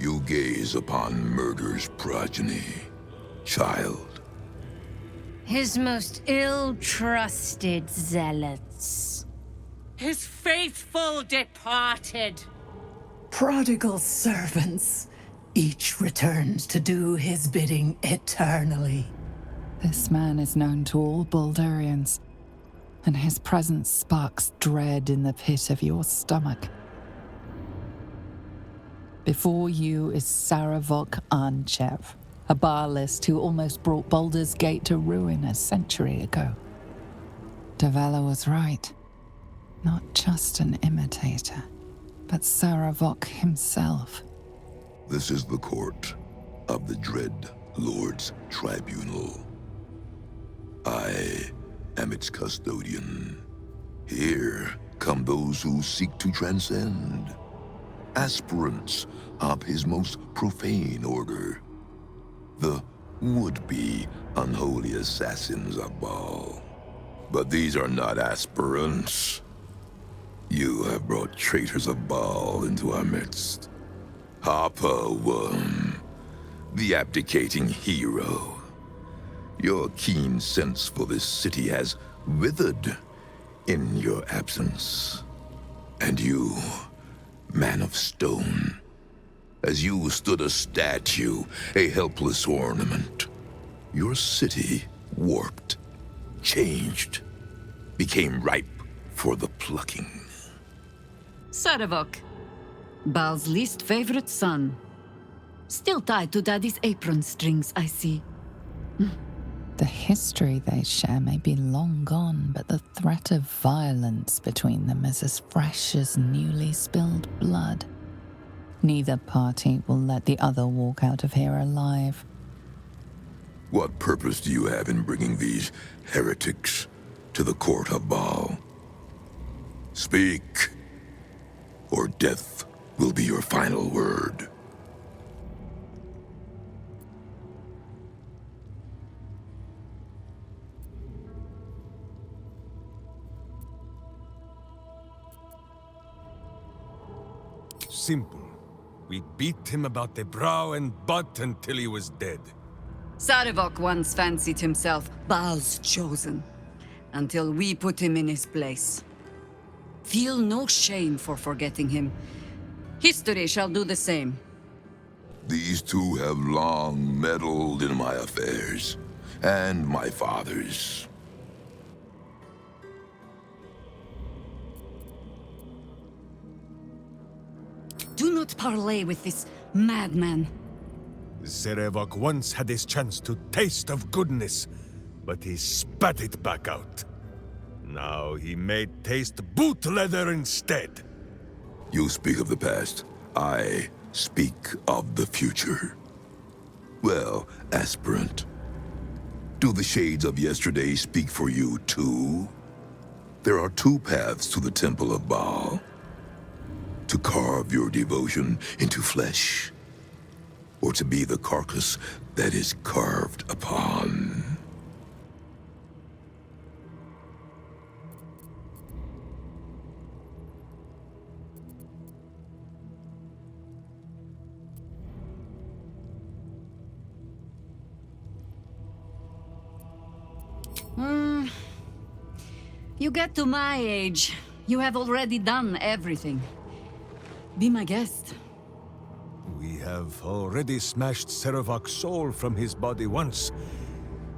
You gaze upon murder's progeny, child. His most ill-trusted zealots. His faithful departed. Prodigal servants, each returns to do his bidding eternally. This man is known to all Baldurians, and his presence sparks dread in the pit of your stomach. Before you is Sarevok Anchev, a Baalist who almost brought Baldur's Gate to ruin a century ago. Davella was right. Not just an imitator, but Sarevok himself. This is the court of the Dread Lord's Tribunal. I am its custodian. Here come those who seek to transcend, aspirants of his most profane order, the would-be unholy assassins of Baal. But these are not aspirants. You have brought traitors of Baal into our midst. Harpa Worm, the abdicating hero. Your keen sense for this city has withered in your absence. And you, man of stone, as you stood a statue, a helpless ornament, your city warped, changed, became ripe for the plucking. Sarevok, Baal's least favorite son. Still tied to Daddy's apron strings, I see. The history they share may be long gone, but the threat of violence between them is as fresh as newly spilled blood. Neither party will let the other walk out of here alive. What purpose do you have in bringing these heretics to the court of Baal? Speak, or death will be your final word. Simple. We beat him about the brow and butt until he was dead. Sarevok once fancied himself Baal's chosen, until we put him in his place. Feel no shame for forgetting him. History shall do the same. These two have long meddled in my affairs, and my father's. Do not parley with this madman. Sarevok once had his chance to taste of goodness, but he spat it back out. Now he may taste boot leather instead. You speak of the past. I speak of the future. Well, aspirant, do the shades of yesterday speak for you too? There are two paths to the Temple of Baal. To carve your devotion into flesh, or to be the carcass that is carved upon. You get to my age, you have already done everything. Be my guest. We have already smashed Sarevok's soul from his body once.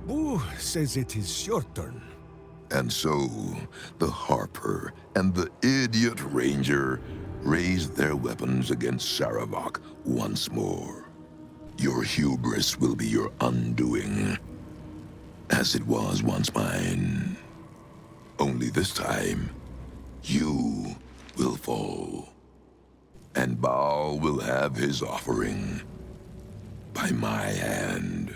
Who says it is your turn? And so, the Harper and the idiot Ranger raised their weapons against Sarevok once more. Your hubris will be your undoing, as it was once mine. Only this time, you will fall. And Baal will have his offering by my hand.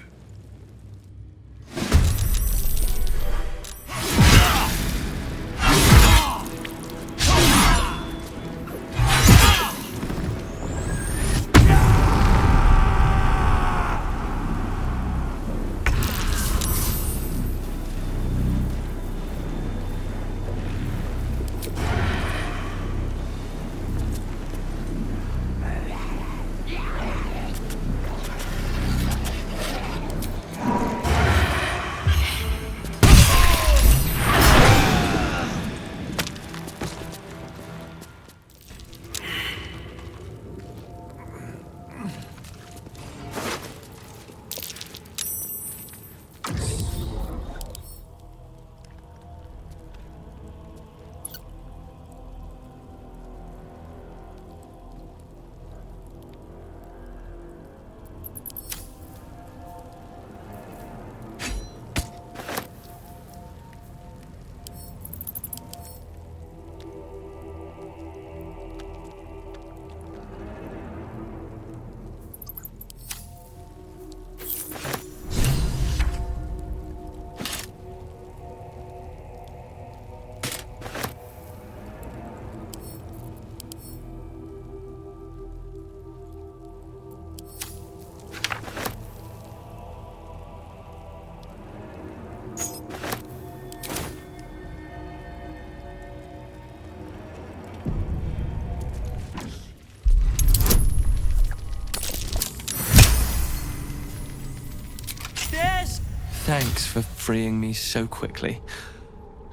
Thanks for freeing me so quickly.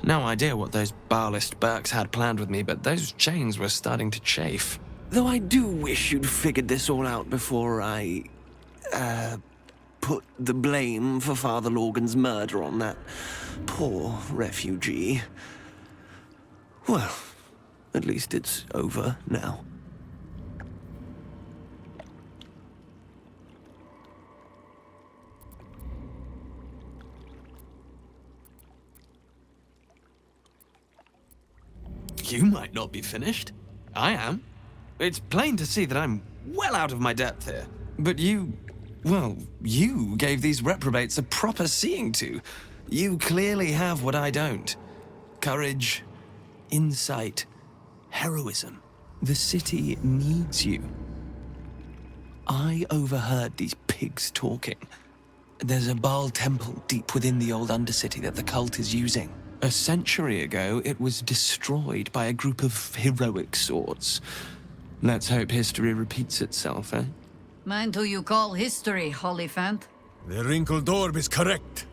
No idea what those Baalist Burks had planned with me, but those chains were starting to chafe. Though I do wish you'd figured this all out before I, put the blame for Father Lorgan's murder on that poor refugee. Well, at least it's over now. You might not be finished. I am. It's plain to see that I'm well out of my depth here. But you gave these reprobates a proper seeing to. You clearly have what I don't. Courage, insight, heroism. The city needs you. I overheard these pigs talking. There's a Baal temple deep within the old Undercity that the cult is using. A century ago, it was destroyed by a group of heroic sorts. Let's hope history repeats itself, eh? Mind who you call history, Hollyphant? The wrinkled orb is correct.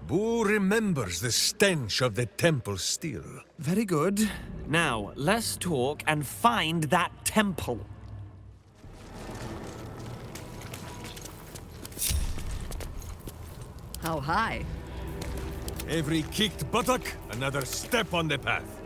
Boo remembers the stench of the temple still. Very good. Now, let's talk and find that temple. How high? Every kicked buttock, another step on the path.